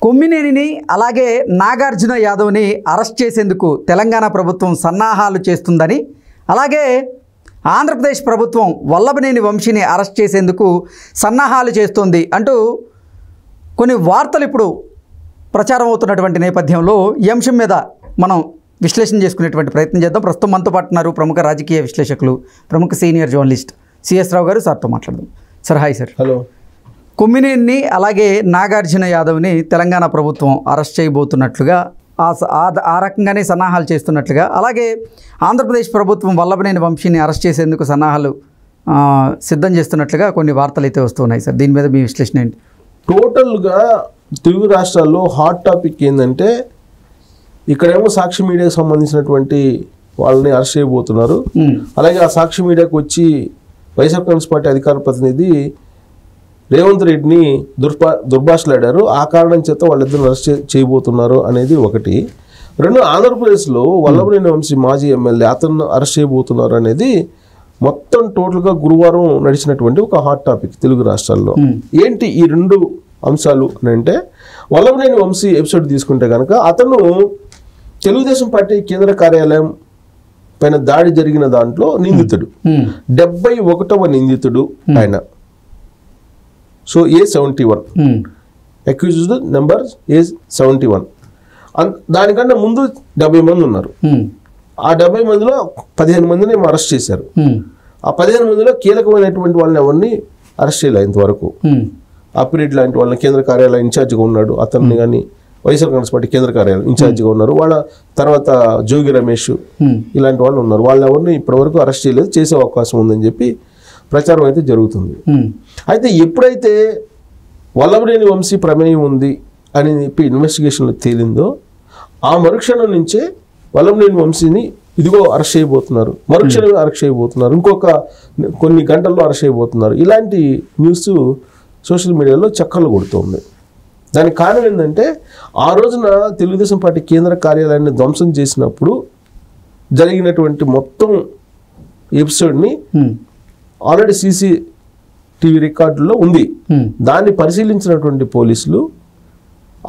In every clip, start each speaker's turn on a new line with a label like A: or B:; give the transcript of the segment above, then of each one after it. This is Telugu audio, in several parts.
A: కొమ్మినేనిని అలాగే నాగార్జున యాదవ్ని అరెస్ట్ చేసేందుకు తెలంగాణ ప్రభుత్వం సన్నాహాలు చేస్తుందని, అలాగే ఆంధ్రప్రదేశ్ ప్రభుత్వం వల్లభనేని వంశీని అరెస్ట్ చేసేందుకు సన్నాహాలు చేస్తోంది అంటూ కొన్ని వార్తలు ఇప్పుడు ప్రచారం అవుతున్నటువంటి నేపథ్యంలో ఈ అంశం మీద మనం విశ్లేషణ చేసుకునేటువంటి ప్రయత్నం చేద్దాం. ప్రస్తుతం మనతో పాటు ఉన్నారు ప్రముఖ రాజకీయ విశ్లేషకులు, ప్రముఖ సీనియర్ జర్నలిస్ట్ సిఎస్ రావు గారు. సార్తో మాట్లాడదాం. Sir hi sir.
B: హలో.
A: కొమ్మినేనిని అలాగే నాగార్జున యాదవ్ని తెలంగాణ ప్రభుత్వం అరెస్ట్ చేయబోతున్నట్లుగా ఆ రకంగానే సన్నాహాలు చేస్తున్నట్లుగా, అలాగే ఆంధ్రప్రదేశ్ ప్రభుత్వం వల్లభనేని వంశీని అరెస్ట్ చేసేందుకు సన్నాహాలు సిద్ధం చేస్తున్నట్లుగా కొన్ని వార్తలు అయితే వస్తున్నాయి సార్. దీని మీద మీ విశ్లేషణ ఏంటి?
B: టోటల్గా తెలుగు రాష్ట్రాల్లో హాట్ టాపిక్ ఏంటంటే, ఇక్కడేమో సాక్షి మీడియాకి సంబంధించినటువంటి వాళ్ళని అరెస్ట్ చేయబోతున్నారు. అలాగే ఆ సాక్షి మీడియాకు వచ్చి వైఎస్ఆర్ కాంగ్రెస్ పార్టీ అధికార ప్రతినిధి రేవంత్ రెడ్డిని దుర్భాషలాడారు. ఆ కారణం చేత వాళ్ళిద్దరు అరెస్ట్ చేయబోతున్నారు అనేది ఒకటి. రెండు, ఆంధ్రప్రదేశ్లో వల్లభనేని వంశీ మాజీ ఎమ్మెల్యే అతను అరెస్ట్ చేయబోతున్నారు అనేది మొత్తం టోటల్గా గురువారం నడిచినటువంటి ఒక హాట్ టాపిక్ తెలుగు రాష్ట్రాల్లో. ఏంటి ఈ రెండు అంశాలు అని అంటే, వల్లభనేని వంశీ ఎపిసోడ్ తీసుకుంటే కనుక అతను తెలుగుదేశం పార్టీ కేంద్ర కార్యాలయం పైన దాడి జరిగిన దాంట్లో నిందితుడు, 71వ నిందితుడు ఆయన. So A71, accused number A71. దానికన్నా ముందు 70 మంది ఉన్నారు. ఆ 70 మందిలో 15 మందిని అరెస్ట్ చేశారు. ఆ 15 మందిలో కీలకమైనటువంటి వాళ్ళని ఎవరిని అరెస్ట్ చేయలేదు ఇంతవరకు. అప్పిరెడ్డి లాంటి వాళ్ళని కేంద్ర కార్యాలయం ఇన్ఛార్జిగా ఉన్నాడు, అతన్ని కానీ వైఎస్ఆర్ కాంగ్రెస్ పార్టీ కేంద్ర కార్యాలయం ఇన్ఛార్జిగా ఉన్నారు. వాళ్ళ తర్వాత జోగి రమేష్ ఇలాంటి వాళ్ళు ఉన్నారు. వాళ్ళని ఎవరిని ఇప్పటివరకు అరెస్ట్ చేయలేదు, చేసే అవకాశం ఉందని చెప్పి ప్రచారం అయితే జరుగుతుంది. అయితే ఎప్పుడైతే వల్లభనేని వంశీ ప్రమేయం ఉంది అని చెప్పి ఇన్వెస్టిగేషన్లో తేలిందో, ఆ మరుక్షణం నుంచే వల్లభనేని వంశీని ఇదిగో అరెస్ట్ చేయబోతున్నారు, మరుక్షణమే అరెస్ట్ చేయబోతున్నారు, ఇంకొక కొన్ని గంటల్లో అరెస్ట్ చేయబోతున్నారు, ఇలాంటి న్యూస్ సోషల్ మీడియాలో చక్కర్లు కొడుతుంది. దానికి కారణం ఏంటంటే, ఆ రోజున తెలుగుదేశం పార్టీ కేంద్ర కార్యాలయాన్ని ధ్వంసం చేసినప్పుడు జరిగినటువంటి మొత్తం ఎపిసోడ్ని ఆల్రెడీ CCTV రికార్డుల్లో ఉంది. దాన్ని పరిశీలించినటువంటి పోలీసులు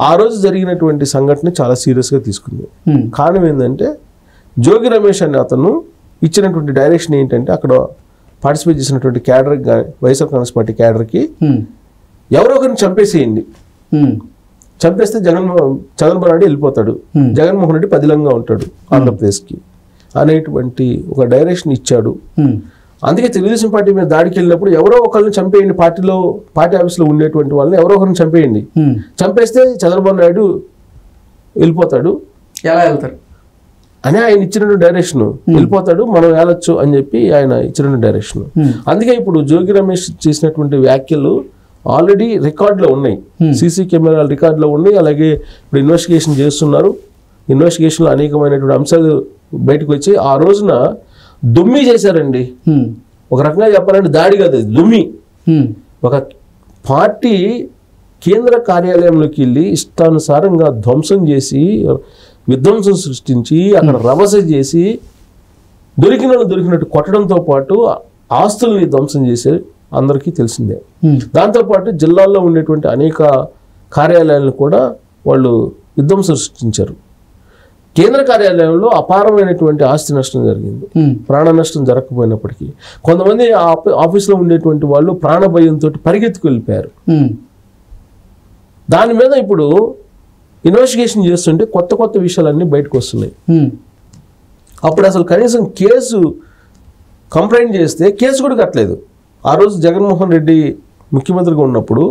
B: ఆ రోజు జరిగినటువంటి సంఘటన చాలా సీరియస్గా తీసుకుంది. కారణం ఏంటంటే, జోగి రమేష్ అనే అతను ఇచ్చినటువంటి డైరెక్షన్ ఏంటంటే, అక్కడ పార్టిసిపేట్ చేసినటువంటి క్యాడర్కి, వైఎస్ఆర్ కాంగ్రెస్ పార్టీ క్యాడర్కి ఎవరో ఒకరిని చంపేసేయండి, చంపేస్తే చంద్రబాబు నాయుడు వెళ్ళిపోతాడు, జగన్మోహన్ రెడ్డి పదిలంగా ఉంటాడు ఆంధ్రప్రదేశ్కి అనేటువంటి ఒక డైరెక్షన్ ఇచ్చాడు. అందుకే తెలుగుదేశం పార్టీ మీద దాడికి వెళ్ళినప్పుడు ఎవరో ఒకరిని చంపేయండి, పార్టీ ఆఫీస్లో ఉండేటువంటి వాళ్ళని ఎవరో ఒకరిని చంపేయండి, చంపేస్తే చంద్రబాబు నాయుడు వెళ్ళిపోతాడు,
A: ఎలా వెళ్తారు
B: అని ఆయన ఇచ్చినటువంటి డైరెక్షన్. వెళ్ళిపోతాడు, మనం వెళ్ళొచ్చు అని చెప్పి ఆయన ఇచ్చినటువంటి డైరెక్షన్. అందుకే ఇప్పుడు జోగి రమేష్ చేసినటువంటి వ్యాఖ్యలు ఆల్రెడీ రికార్డులో ఉన్నాయి, CC కెమెరాల రికార్డులో ఉన్నాయి. అలాగే ఇప్పుడు ఇన్వెస్టిగేషన్ చేస్తున్నారు. ఇన్వెస్టిగేషన్లో అనేకమైనటువంటి అంశాలు బయటకు వచ్చి ఆ రోజున దుమ్మి చేశారండి. ఒక రకంగా చెప్పాలంటే దాడి కాదు, దుమ్మి. ఒక పార్టీ కేంద్ర కార్యాలయంలోకి వెళ్ళి ఇష్టానుసారంగా ధ్వంసం చేసి, విధ్వంసం సృష్టించి, అక్కడ రభస చేసి, దొరికినట్టు కొట్టడంతో పాటు ఆస్తుల్ని ధ్వంసం చేసే అందరికీ తెలిసిందే. దాంతోపాటు జిల్లాల్లో ఉండేటువంటి అనేక కార్యాలయాలను కూడా వాళ్ళు విధ్వంసం సృష్టించారు. కేంద్ర కార్యాలయంలో అపారమైనటువంటి ఆస్తి నష్టం జరిగింది, ప్రాణ నష్టం జరగకపోయినప్పటికీ కొంతమంది ఆఫీస్లో ఉండేటువంటి వాళ్ళు ప్రాణ భయంతో పరిగెత్తుకు వెళ్ళిపోయారు. దాని మీద ఇప్పుడు ఇన్వెస్టిగేషన్ చేస్తుంటే కొత్త విషయాలన్నీ బయటకు వస్తున్నాయి. అప్పుడు అసలు కనీసం కేసు కంప్లైంట్ చేస్తే కేసు కూడా కట్టలేదు. ఆ రోజు జగన్మోహన్ రెడ్డి ముఖ్యమంత్రిగా ఉన్నప్పుడు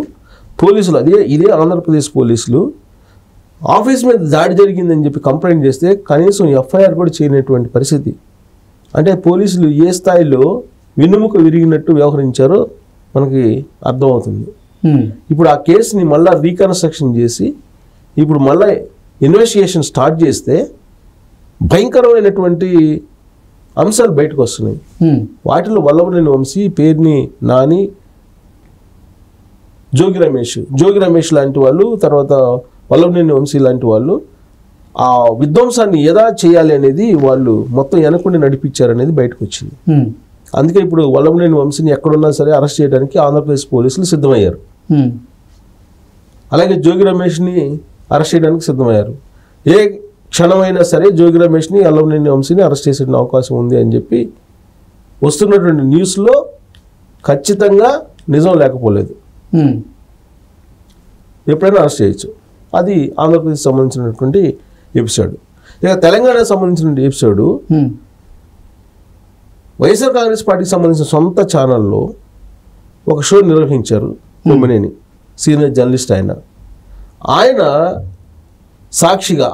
B: పోలీసులు, ఇదే ఆంధ్రప్రదేశ్ పోలీసులు ఆఫీస్ మీద దాడి జరిగిందని చెప్పి కంప్లైంట్ చేస్తే కనీసం FIR కూడా చేయనటువంటి పరిస్థితి. అంటే పోలీసులు ఏ స్థాయిలో వెన్నుముక విరిగినట్టు వ్యవహరించారో మనకి అర్థమవుతుంది. ఇప్పుడు ఆ కేసుని మళ్ళీ రీకన్స్ట్రక్షన్ చేసి ఇప్పుడు మళ్ళీ ఇన్వెస్టిగేషన్ స్టార్ట్ చేస్తే భయంకరమైనటువంటి అంశాలు బయటకు వస్తున్నాయి. వాటిలో వల్లభనేని వంశీ పేరుని నాని, జోగి రమేష్ లాంటి వాళ్ళు, తర్వాత వల్లభనేని వంశీ లాంటి వాళ్ళు ఆ విధ్వంసాన్ని ఎలా చేయాలి అనేది వాళ్ళు మొత్తం వెనకుండి నడిపించారనేది బయటకు వచ్చింది. అందుకే ఇప్పుడు వల్లభనేని వంశీని ఎక్కడున్నా సరే అరెస్ట్ చేయడానికి ఆంధ్రప్రదేశ్ పోలీసులు సిద్ధమయ్యారు. అలాగే జోగి రమేష్ని అరెస్ట్ చేయడానికి సిద్ధమయ్యారు. ఏ క్షణమైనా సరే జోగి రమేష్ని, వల్లభనేని వంశీని అరెస్ట్ చేసే అవకాశం ఉంది అని చెప్పి వస్తున్నటువంటి న్యూస్లో ఖచ్చితంగా నిజం లేకపోలేదు. ఎప్పుడైనా అరెస్ట్ చేయొచ్చు. అది ఆంధ్రప్రదేశ్ సంబంధించినటువంటి ఎపిసోడ్. ఇక తెలంగాణకు సంబంధించిన ఎపిసోడు వైఎస్ఆర్ కాంగ్రెస్ పార్టీకి సంబంధించిన సొంత ఛానల్లో ఒక షో నిర్వహించారు. కొమ్మినేని సీనియర్ జర్నలిస్ట్ ఆయన సాక్షిగా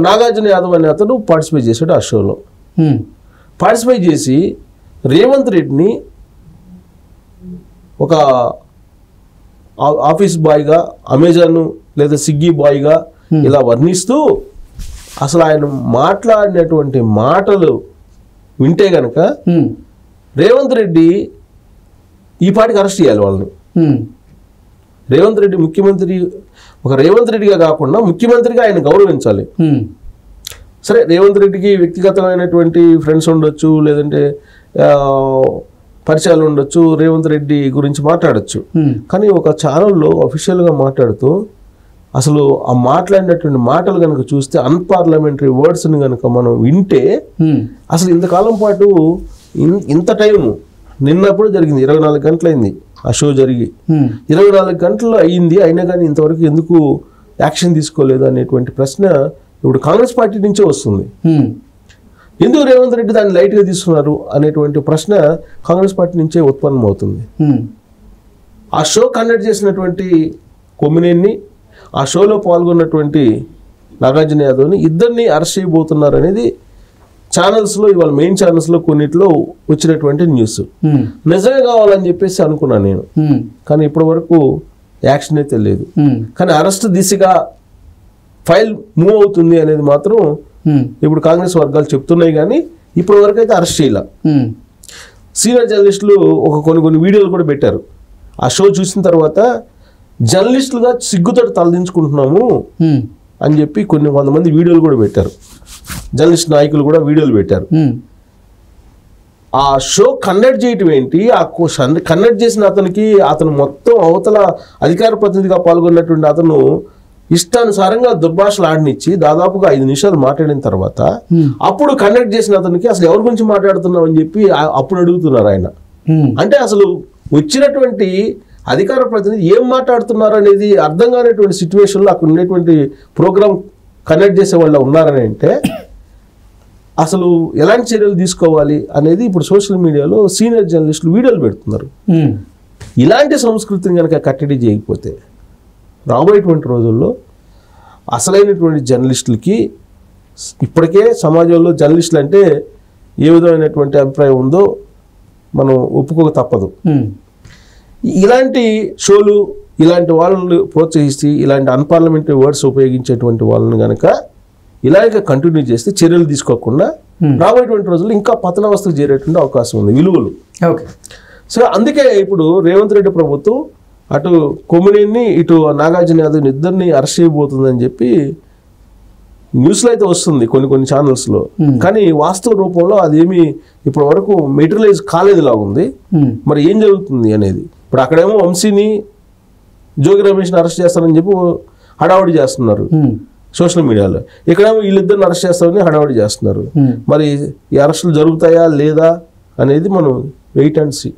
B: నాగార్జున యాదవ్ అనే అతను పార్టిసిపేట్ చేశాడు. ఆ షోలో పార్టిసిపేట్ చేసి రేవంత్ రెడ్డిని ఒక ఆఫీస్ బాయ్గా, అమెజాన్ లేదా స్విగ్గీ బాయ్గా ఇలా వర్ణిస్తూ అసలు ఆయన మాట్లాడినటువంటి మాటలు వింటే గనక రేవంత్ రెడ్డి ఈ పాటికి అరెస్ట్ చేయాలి వాళ్ళని. రేవంత్ రెడ్డి రేవంత్ రెడ్డిగా కాకుండా ముఖ్యమంత్రిగా ఆయన గౌరవించాలి. సరే, రేవంత్ రెడ్డికి వ్యక్తిగతమైనటువంటి ఫ్రెండ్స్ ఉండొచ్చు, లేదంటే పరిచయాలు ఉండొచ్చు, రేవంత్ రెడ్డి గురించి మాట్లాడచ్చు. కానీ ఒక ఛానల్లో అఫీషియల్గా మాట్లాడుతూ అసలు ఆ మాట్లాడినటువంటి మాటలు కనుక చూస్తే అన్పార్లమెంటరీ వర్డ్స్ని కనుక మనం వింటే అసలు ఇంతకాలం పాటు ఇంత టైము నిన్నప్పుడు జరిగింది. 24 గంటలైంది ఆ షో జరిగి. 24 గంటలు అయ్యింది, అయినా కానీ ఇంతవరకు ఎందుకు యాక్షన్ తీసుకోలేదు అనేటువంటి ప్రశ్న ఇప్పుడు కాంగ్రెస్ పార్టీ నుంచే వస్తుంది. ఎందుకు రేవంత్ రెడ్డి దాన్ని లైట్గా తీసుకున్నారు అనేటువంటి ప్రశ్న కాంగ్రెస్ పార్టీ నుంచే ఉత్పన్నమవుతుంది. ఆ షో కండక్ట్ చేసినటువంటి కొమ్మినేని, ఆ షోలో పాల్గొన్నటువంటి నాగార్జున యాదవ్ని ఇద్దరిని అరెస్ట్ చేయబోతున్నారు అనేది ఛానల్స్లో, ఇవాళ మెయిన్ ఛానల్స్లో కొన్నిట్లో వచ్చినటువంటి న్యూస్. నిజమే కావాలని చెప్పేసి అనుకున్నాను నేను, కానీ ఇప్పటి వరకు యాక్షన్ అయితే లేదు. కానీ అరెస్ట్ దిశగా ఫైల్ మూవ్ అవుతుంది అనేది మాత్రం ఇప్పుడు కాంగ్రెస్ వర్గాలు చెప్తున్నాయి. కానీ ఇప్పటి వరకు అయితే అరెస్ట్ చేయాల. సీనియర్ జర్నలిస్టులు కొన్ని వీడియోలు కూడా పెట్టారు. ఆ షో చూసిన తర్వాత జర్నలిస్టులుగా సిగ్గుతో తలదించుకుంటున్నాము అని చెప్పి కొన్ని 100 మంది వీడియోలు కూడా పెట్టారు. జర్నలిస్ట్ నాయకులు కూడా వీడియోలు పెట్టారు. ఆ షో కండక్ట్ చేయటం ఏంటి, ఆ కండక్ట్ చేసిన అతను మొత్తం అవతల అధికార ప్రతినిధిగా పాల్గొన్నటువంటి అతను ఇష్టానుసారంగా దుర్భాషలు ఆడనిచ్చి దాదాపుగా 5 నిమిషాలు మాట్లాడిన తర్వాత అప్పుడు కండక్ట్ చేసిన అతనికి అసలు ఎవరి గురించి మాట్లాడుతున్నావు అని చెప్పి అప్పుడు అడుగుతున్నారు ఆయన. అంటే అసలు వచ్చినటువంటి అధికార ప్రతినిధి ఏం మాట్లాడుతున్నారు అనేది అర్థం కానిటువంటి సిచ్యువేషన్లో అక్కడ ఉండేటువంటి ప్రోగ్రామ్ కండక్ట్ చేసే వాళ్ళు ఉన్నారని అంటే అసలు ఎలాంటి చర్యలు తీసుకోవాలి అనేది ఇప్పుడు సోషల్ మీడియాలో సీనియర్ జర్నలిస్టులు వీడియోలు పెడుతున్నారు. ఇలాంటి సంస్కృతిని కనుక కట్టడి చేయకపోతే రాబోయేటువంటి రోజుల్లో అసలైనటువంటి జర్నలిస్టులకి, ఇప్పటికే సమాజంలో జర్నలిస్టులు అంటే ఏ విధమైనటువంటి అభిప్రాయం ఉందో మనం ఒప్పుకోక తప్పదు. ఇలాంటి షోలు, ఇలాంటి వాళ్ళని ప్రోత్సహిస్తే, ఇలాంటి అన్పార్లమెంటరీ వర్డ్స్ ఉపయోగించేటువంటి వాళ్ళని కనుక ఇలాగే కంటిన్యూ చేస్తే, చర్యలు తీసుకోకుండా రాబోయేటువంటి రోజుల్లో ఇంకా పతనావస్థకు చేరేటువంటి అవకాశం ఉంది విలువలు. సో అందుకే ఇప్పుడు రేవంత్ రెడ్డి ప్రభుత్వం అటు కొమ్మినేని, ఇటు నాగార్జున యాదవ్ని ఇద్దరిని అరెస్ట్ చేయబోతుందని చెప్పి న్యూస్లో అయితే వస్తుంది కొన్ని ఛానల్స్లో. కానీ వాస్తవ రూపంలో అదేమి ఇప్పటి వరకు మెటీరియలైజ్ కాలేదులా ఉంది. మరి ఏం జరుగుతుంది అనేది. ఇప్పుడు అక్కడేమో వంశీని, జోగి రమేష్ని అరెస్ట్ చేస్తారని చెప్పి హడావుడి చేస్తున్నారు సోషల్ మీడియాలో. ఇక్కడేమో వీళ్ళిద్దరిని అరెస్ట్ చేస్తారని హడావుడి చేస్తున్నారు. మరి ఈ అరెస్టులు జరుగుతాయా లేదా అనేది మనం వెయిట్ అండ్ సీ.